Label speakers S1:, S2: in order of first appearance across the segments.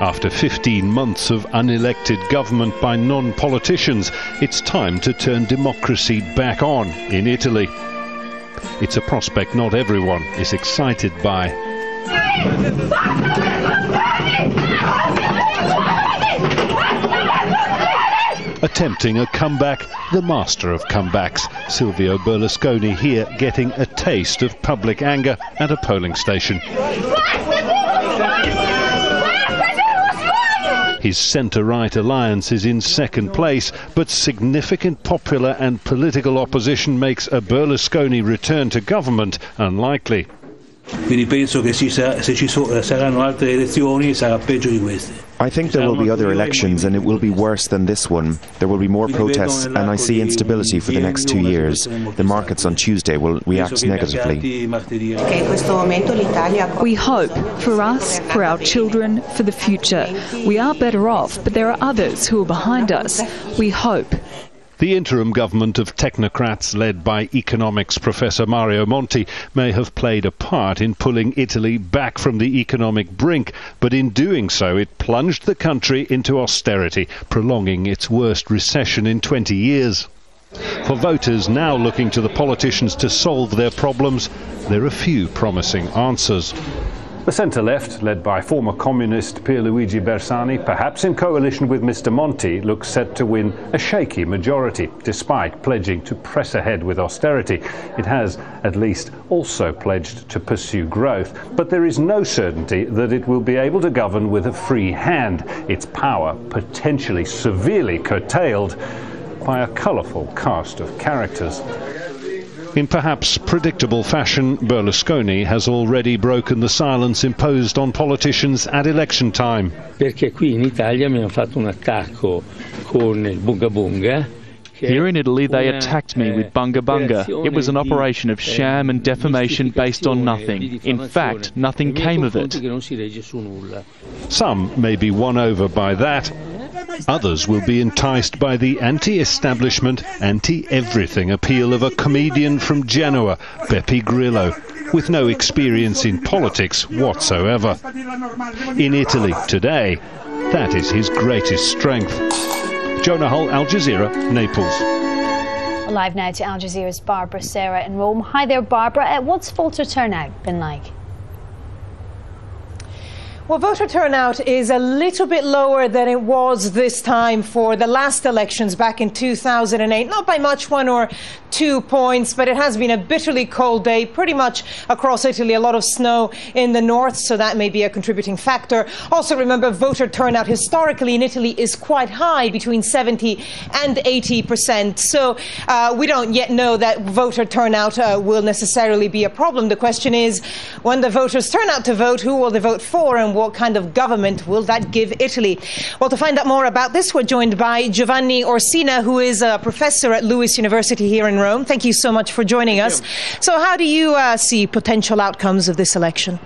S1: After 15 months of unelected government by non-politicians, it's time to turn democracy back on in Italy. It's a prospect not everyone is excited by. Attempting a comeback, the master of comebacks, Silvio Berlusconi here getting a taste of public anger at a polling station. His centre-right alliance is in second place, but significant popular and political opposition makes a Berlusconi return to government unlikely.
S2: I
S3: think there will be other elections and it will be worse than this one. There will be more protests and I see instability for the next 2 years. The markets on Tuesday will react negatively.
S4: We hope, for us, for our children, for the future. We are better off, but there are others who are behind us. We hope.
S1: The interim government of technocrats led by economics professor Mario Monti may have played a part in pulling Italy back from the economic brink, but in doing so it plunged the country into austerity, prolonging its worst recession in 20 years. For voters now looking to the politicians to solve their problems, there are few promising answers. The centre-left, led by former communist Pierluigi Bersani, perhaps in coalition with Mr Monti, looks set to win a shaky majority, despite pledging to press ahead with austerity. It has, at least, also pledged to pursue growth, but there is no certainty that it will be able to govern with a free hand, its power potentially severely curtailed by a colourful cast of characters. In perhaps predictable fashion, Berlusconi has already broken the silence imposed on politicians at election time.
S5: Perché qui in Italia mi hanno fatto un attacco con il bunga bunga.
S6: Here in Italy they attacked me with bunga bunga. It was an operation of sham and defamation based on nothing. In fact, nothing came of it.
S1: Some may be won over by that. Others will be enticed by the anti-establishment, anti-everything appeal of a comedian from Genoa, Beppe Grillo, with no experience in politics whatsoever. In Italy today, that is his greatest strength. Jonah Hull, Al Jazeera, Naples.
S7: Live now to Al Jazeera's Barbara Serra in Rome. Hi there, Barbara. What's voter turnout been like?
S8: Well, voter turnout is a little bit lower than it was this time for the last elections back in 2008. Not by much, 1 or 2 points, but it has been a bitterly cold day pretty much across Italy. A lot of snow in the north, so that may be a contributing factor. Also, remember, voter turnout historically in Italy is quite high, between 70 and 80%. So we don't yet know that voter turnout will necessarily be a problem. The question is, when the voters turn out to vote, who will they vote for and what kind of government will that give Italy? Well, to find out more about this, we're joined by Giovanni Orsina, who is a professor at Lewis University here in Rome. Thank you so much for joining us. So how do you see potential outcomes of this election?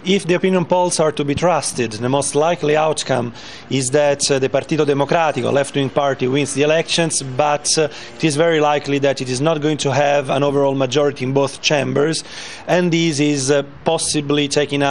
S9: If the opinion polls are to be trusted, the most likely outcome is that the Partito Democratico, left-wing party, wins the elections, but it is very likely that it is not going to have an overall majority in both chambers, and this is possibly taking